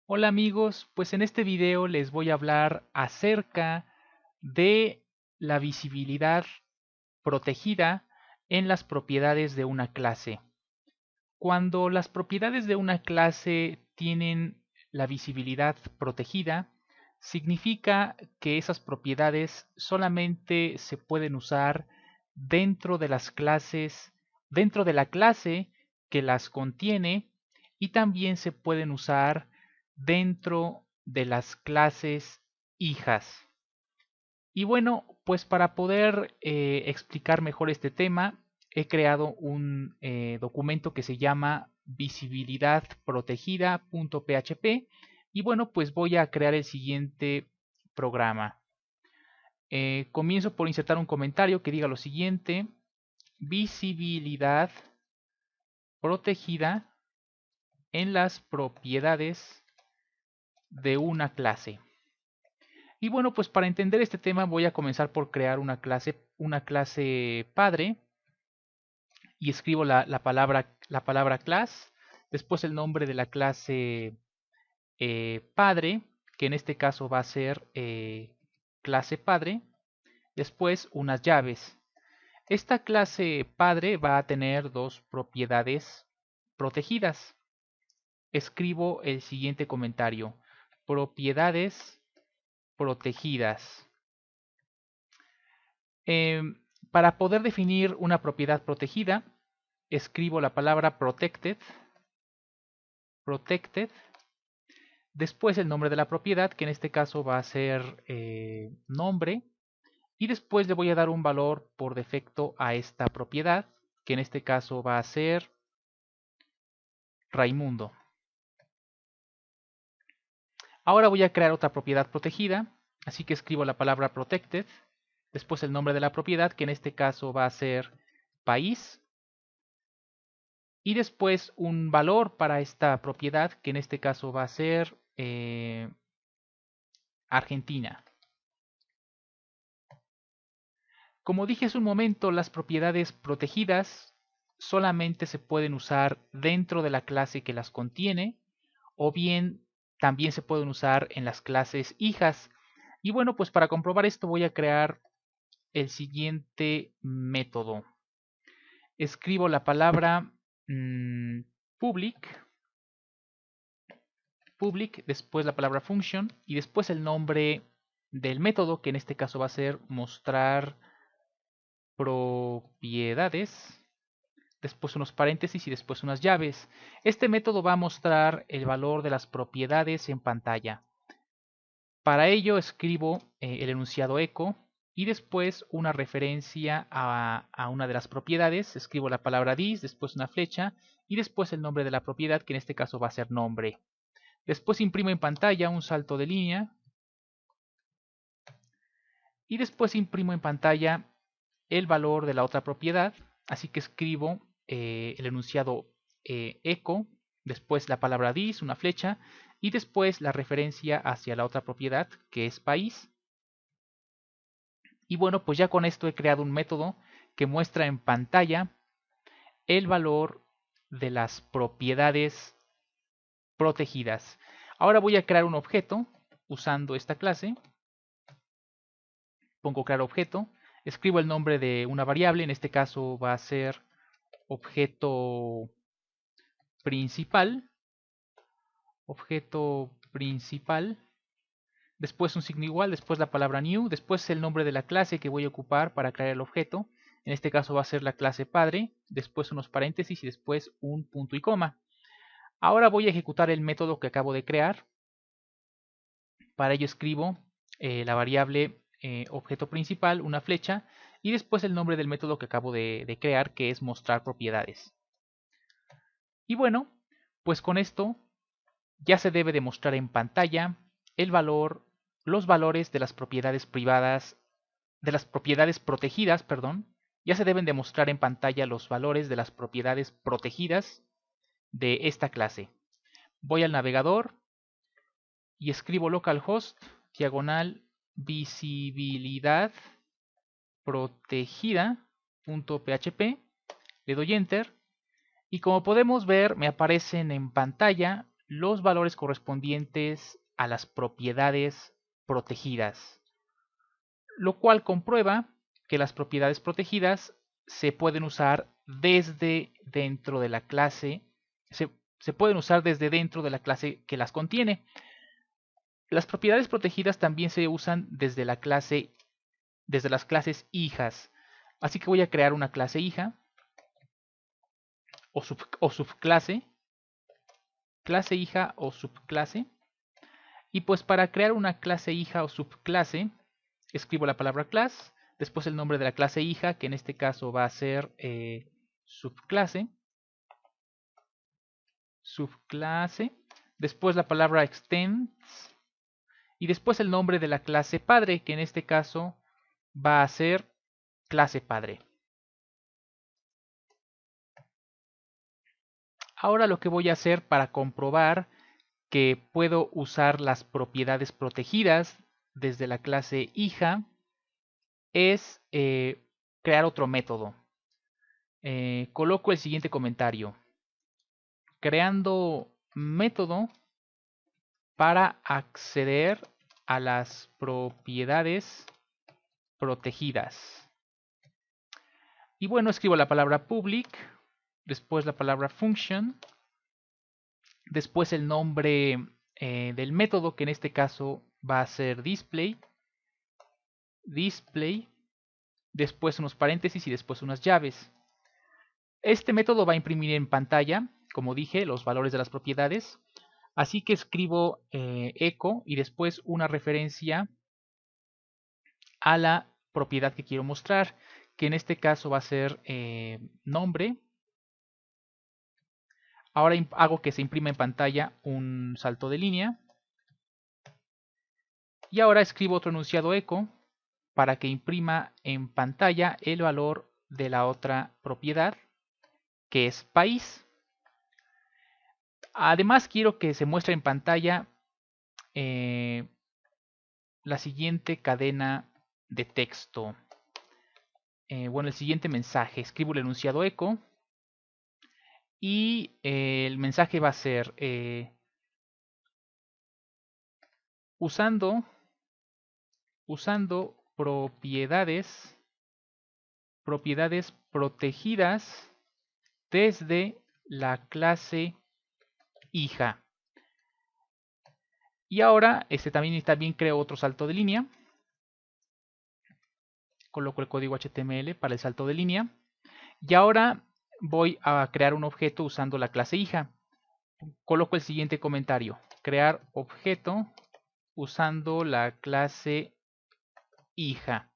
Hola amigos, pues en este video les voy a hablar acerca de la visibilidad protegida en las propiedades de una clase. Cuando las propiedades de una clase tienen la visibilidad protegida, significa que esas propiedades solamente se pueden usar dentro de las clases, dentro de la clase que las contiene, y también se pueden usar dentro de las clases hijas. Y bueno, pues para poder explicar mejor este tema, he creado un documento que se llama visibilidadprotegida.php y bueno, pues voy a crear el siguiente programa. Comienzo por insertar un comentario que diga lo siguiente: visibilidad protegida en las propiedades de una clase. Y bueno, pues para entender este tema voy a comenzar por crear una clase padre, y escribo la palabra class, después el nombre de la clase padre, que en este caso va a ser clase padre, después unas llaves. Esta clase padre va a tener dos propiedades protegidas. Escribo el siguiente comentario: propiedades protegidas. Para poder definir una propiedad protegida, escribo la palabra protected, después el nombre de la propiedad, que en este caso va a ser nombre, y después le voy a dar un valor por defecto a esta propiedad, que en este caso va a ser Raimundo. Ahora voy a crear otra propiedad protegida, así que escribo la palabra protected, después el nombre de la propiedad, que en este caso va a ser país, y después un valor para esta propiedad, que en este caso va a ser Argentina. Como dije hace un momento, las propiedades protegidas solamente se pueden usar dentro de la clase que las contiene, o bien también se pueden usar en las clases hijas. Y bueno, pues para comprobar esto voy a crear el siguiente método. Escribo la palabra public, después la palabra function y después el nombre del método, que en este caso va a ser mostrar propiedades, después unos paréntesis y después unas llaves. Este método va a mostrar el valor de las propiedades en pantalla. Para ello escribo el enunciado echo y después una referencia a una de las propiedades. Escribo la palabra this, después una flecha y después el nombre de la propiedad, que en este caso va a ser nombre. Después imprimo en pantalla un salto de línea y después imprimo en pantalla el valor de la otra propiedad. Así que escribo el enunciado echo, después la palabra this, una flecha, y después la referencia hacia la otra propiedad, que es país. Y bueno, pues ya con esto he creado un método que muestra en pantalla el valor de las propiedades protegidas. Ahora voy a crear un objeto usando esta clase. Pongo crear objeto, escribo el nombre de una variable, en este caso va a ser objeto principal, después un signo igual, después la palabra new, después el nombre de la clase que voy a ocupar para crear el objeto, en este caso va a ser la clase padre, después unos paréntesis y después un punto y coma. Ahora voy a ejecutar el método que acabo de crear. Para ello escribo la variable objeto principal, una flecha, y después el nombre del método que acabo de crear, que es mostrar propiedades. Y bueno, pues con esto ya se debe de mostrar en pantalla el valor, los valores de las propiedades privadas, de las propiedades protegidas, perdón. Ya se deben de mostrar en pantalla los valores de las propiedades protegidas de esta clase. Voy al navegador y escribo localhost diagonal visibilidad protegida.php, le doy enter y como podemos ver me aparecen en pantalla los valores correspondientes a las propiedades protegidas, lo cual comprueba que las propiedades protegidas se pueden usar desde dentro de la clase, se pueden usar desde dentro de la clase que las contiene. Las propiedades protegidas también se usan desde la clase, desde las clases hijas. Así que voy a crear una clase hija o subclase, clase hija o subclase. Y pues para crear una clase hija o subclase, escribo la palabra class, después el nombre de la clase hija, que en este caso va a ser subclase, después la palabra extends, y después el nombre de la clase padre, que en este caso va a ser clase padre. Ahora lo que voy a hacer para comprobar que puedo usar las propiedades protegidas desde la clase hija es crear otro método. Coloco el siguiente comentario. Creando método para acceder a las propiedades protegidas. Y bueno, escribo la palabra public, después la palabra function, después el nombre del método, que en este caso va a ser display, después unos paréntesis y después unas llaves. Este método va a imprimir en pantalla, como dije, los valores de las propiedades. Así que escribo echo y después una referencia a la propiedad que quiero mostrar, que en este caso va a ser nombre. Ahora hago que se imprima en pantalla un salto de línea. Y ahora escribo otro enunciado echo para que imprima en pantalla el valor de la otra propiedad, que es país. Además quiero que se muestre en pantalla la siguiente cadena de texto. Bueno, el siguiente mensaje. Escribo el enunciado echo y el mensaje va a ser usando propiedades protegidas desde la clase hija. Y ahora también creo otro salto de línea. Coloco el código HTML para el salto de línea. Y ahora voy a crear un objeto usando la clase hija. Coloco el siguiente comentario. Crear objeto usando la clase hija.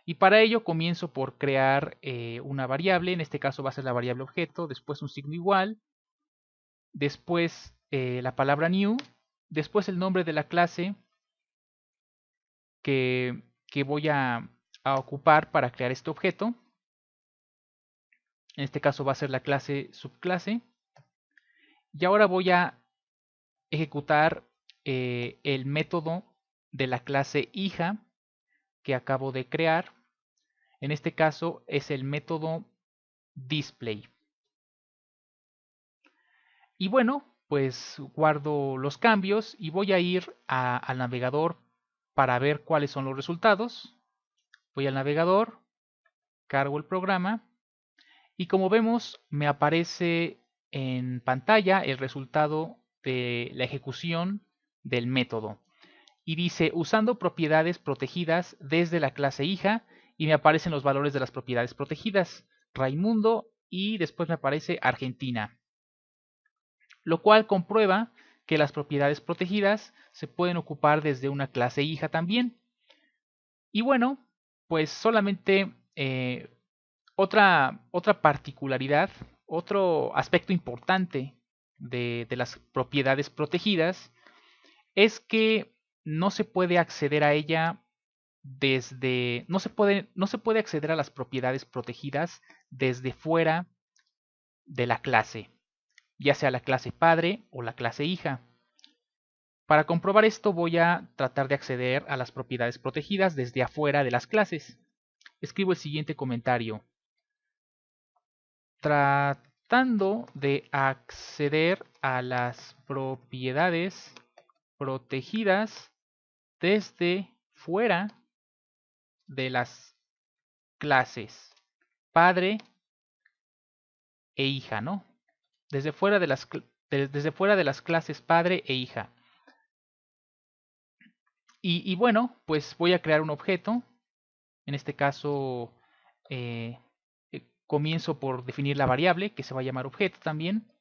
Y para ello comienzo por crear una variable. En este caso va a ser la variable objeto. Después un signo igual. Después la palabra new. Después el nombre de la clase que voy a ocupar para crear este objeto. En este caso va a ser la clase subclase. Y ahora voy a ejecutar el método de la clase hija que acabo de crear. En este caso es el método display. Y bueno, pues guardo los cambios y voy a ir al navegador para ver cuáles son los resultados. Voy al navegador, cargo el programa y como vemos me aparece en pantalla el resultado de la ejecución del método. Y dice usando propiedades protegidas desde la clase hija y me aparecen los valores de las propiedades protegidas, Raimundo y después me aparece Argentina. Lo cual comprueba que las propiedades protegidas se pueden ocupar desde una clase hija también. Y bueno, pues solamente otra particularidad, otro aspecto importante de las propiedades protegidas es que no se puede acceder a ella desde, no se puede acceder a las propiedades protegidas desde fuera de la clase, ya sea la clase padre o la clase hija. Para comprobar esto voy a tratar de acceder a las propiedades protegidas desde afuera de las clases. Escribo el siguiente comentario. tratando de acceder a las propiedades protegidas desde fuera de las clases padre e hija, ¿no? Desde fuera de las clases padre e hija. Y bueno, pues voy a crear un objeto. En este caso, comienzo por definir la variable, que se va a llamar objeto también.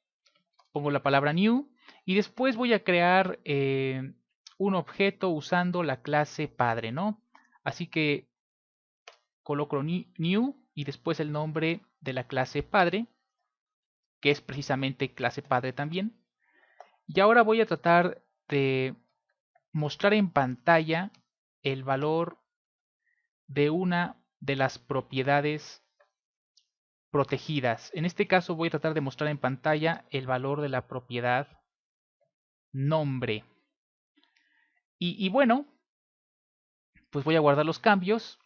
Pongo la palabra new y después voy a crear un objeto usando la clase padre, ¿no? Así que coloco new y después el nombre de la clase padre, que es precisamente clase padre también. Y ahora voy a tratar de mostrar en pantalla el valor de una de las propiedades protegidas. En este caso voy a tratar de mostrar en pantalla el valor de la propiedad nombre. Y bueno, pues voy a guardar los cambios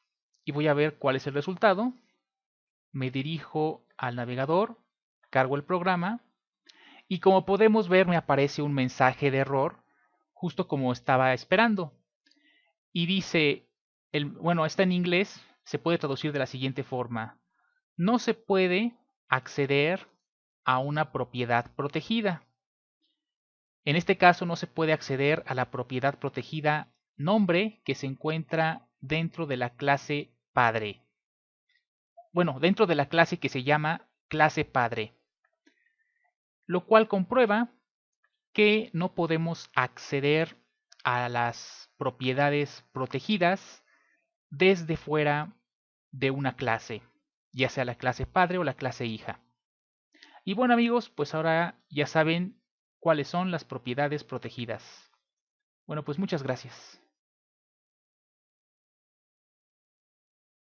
y voy a ver cuál es el resultado. Me dirijo al navegador, cargo el programa y como podemos ver me aparece un mensaje de error, justo como estaba esperando. Y dice, bueno, está en inglés, se puede traducir de la siguiente forma. No se puede acceder a una propiedad protegida. En este caso no se puede acceder a la propiedad protegida nombre que se encuentra dentro de la clase padre. Bueno, dentro de la clase que se llama clase padre. Lo cual comprueba que no podemos acceder a las propiedades protegidas desde fuera de una clase, ya sea la clase padre o la clase hija. Y bueno amigos, pues ahora ya saben cuáles son las propiedades protegidas. Bueno, pues muchas gracias.